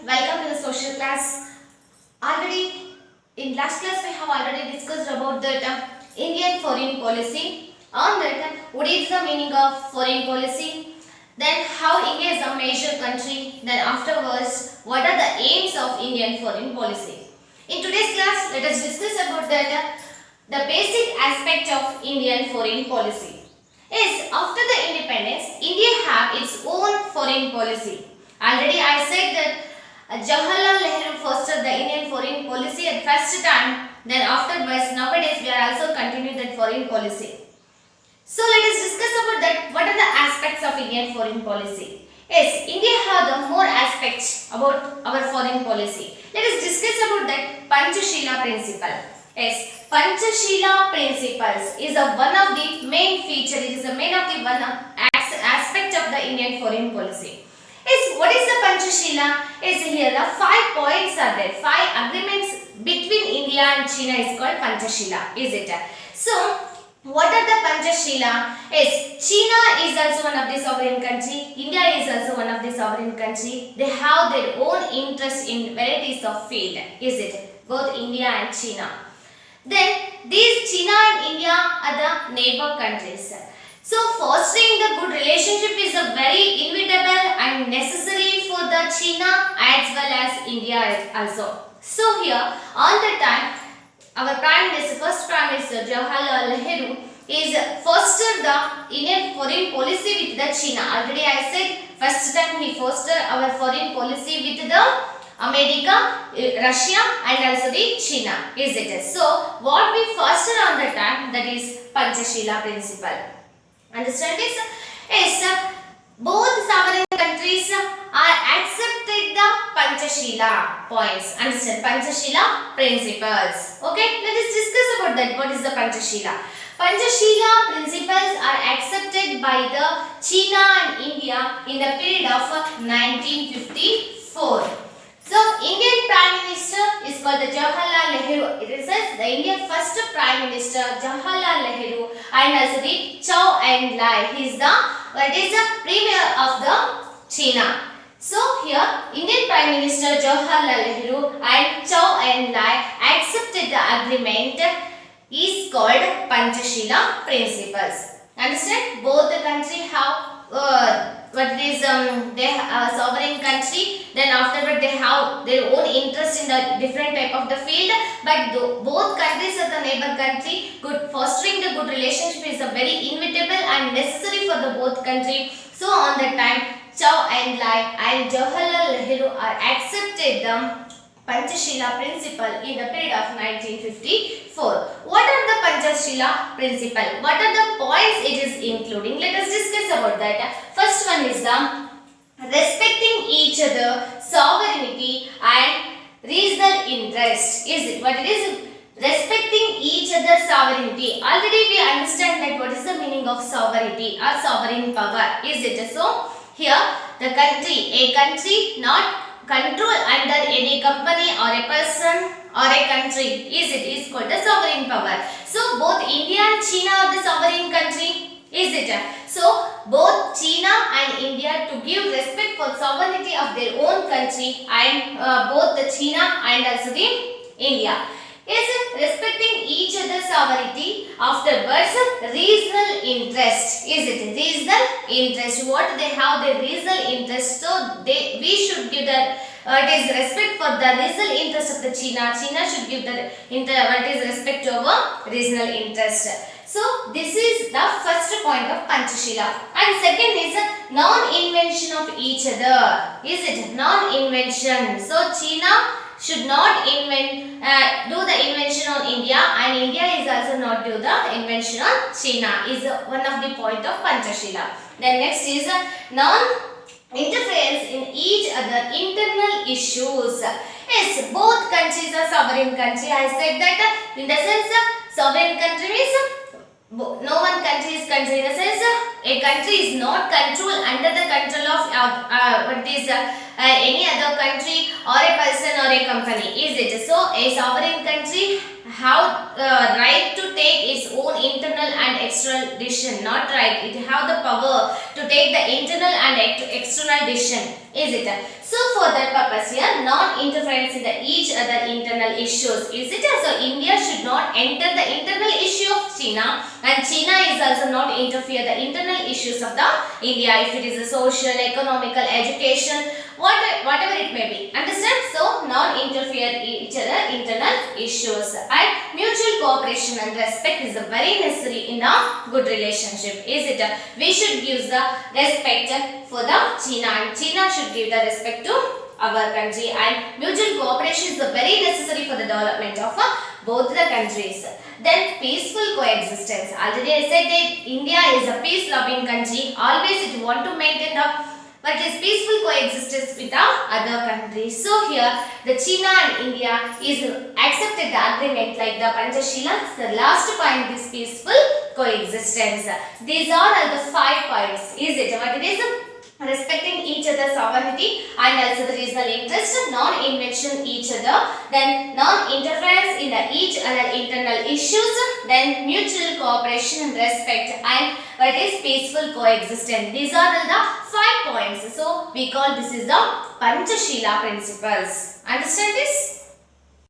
welcome to the social class. Already in last class we have already discussed about the Indian foreign policy. On that, what is the meaning of foreign policy? Then how India is a major country. Then afterwards, what are the aims of Indian foreign policy? In today's class, let us discuss about that the basic aspect of Indian foreign policy. Is after the independence, India have its own foreign policy. Already I said that Jawaharlal Nehru fostered the Indian foreign policy at first time. Then afterwards, nowadays we are also continuing that foreign policy. So let us discuss about that. What are the aspects of Indian foreign policy? Yes, India have the more aspects about our foreign policy. Let us discuss about that Panchashila principle. Yes, Panchashila principles is one of the main feature. It is the main of the one aspect of the Indian foreign policy. Yes, what is the Panchashila? Yes, here the 5 points are there. 5 agreements between India and China is called Panchashila. Is it? So, what are the Panchashila? Yes, China is also one of the sovereign country. India is also one of the sovereign country. They have their own interest in varieties of field. Is it? Both India and China. Then these China and India are the neighbor countries. So fostering the good relationship is a very inevitable and necessary for the China as well as India also. So here on the time our Prime Minister, first Prime Minister Jawaharlal Nehru is fostered the Indian foreign policy with the China. Already I said first time he fostered our foreign policy with the America, Russia and also the China. Is it? So what we fostered on the time, that is Panchashila principle. Understand this? Yes, both sovereign countries are accepted the Panchashila points. Understand? Panchashila principles. Okay, let us discuss about that. What is the Panchashila? Panchashila principles are accepted by the China and India in the period of 1954. So, Indian Prime Minister is called the Jawaharlal Nehru. It says the Indian first Prime Minister Jawaharlal Nehru and also the Zhou Enlai. He is the Premier of the China. So, here Indian Prime Minister Jawaharlal Nehru and Zhou Enlai accepted the agreement is called Panchashila principles. Understand? Both the country have sovereign country, then afterward they have their own interest in the different type of the field, but both countries are the neighbor country. Fostering the good relationship is a very inevitable and necessary for the both country. So on that time Zhou Enlai and Jawaharlal Nehru are accepted the Panchashila principle in the period of 1954. What are the Panchashila principle? What are the points it is including? Let us discuss about that. First one is the respecting each other sovereignty and regional interest. Is it? What it is? Respecting each other's sovereignty. Already we understand that what is the meaning of sovereignty or sovereign power. Is it? So here the country, a country not control under any company or a person or a country, is called the sovereign power. So both India and China are the sovereign country. Is it? So both China and India to give respect for sovereignty of their own country and both the China and also the India. Is respecting each other's sovereignty. Afterwards, regional interest. Is it? Regional interest. What they have the regional interest. So we should give the it is respect for the regional interest of the China. China should give the respect to our regional interest. So this is the first point of Panchashila. And second is non-invention of each other. Is it? Non-invention. So China should not do the invention on India and India is also not do the invention on China is one of the point of Panchashila. Then next is non-interference in each other internal issues. Yes, both countries are sovereign country. I said that in the sense sovereign country means no one country is country. In the sense a country is not controlled under the control of any other country or a person or a company, is it? So a sovereign country have right to take its own internal and external decision, not right, it have the power to take the internal and external decision, is it? So for that purpose here, non-interference in the each other internal issues, is it? So India should not enter the internal issue of China, and China is also not interfere the internal issues of the India, if it is a social, economical, education, whatever it may be. Understand? So non-interfere each other internal issues, and mutual cooperation and respect is very necessary in a good relationship, is it? We should give the respect for the China, and China should give the respect to our country, and mutual cooperation is very necessary for the development of both the countries. Then peaceful coexistence. Already I said that India is a peace loving country. Always it want to maintain the peaceful coexistence with the other countries. So here the China and India is accepted the agreement like the Panchashila. The last point is peaceful coexistence. These are the 5 points. Is it? What it is? Respecting each other's sovereignty and also the regional interest, non-invention each other, then non-interference in the each other internal issues, then mutual cooperation and respect, and what is peaceful coexistence. These are the 5 points. So we call this is the Panchashila principles. Understand this?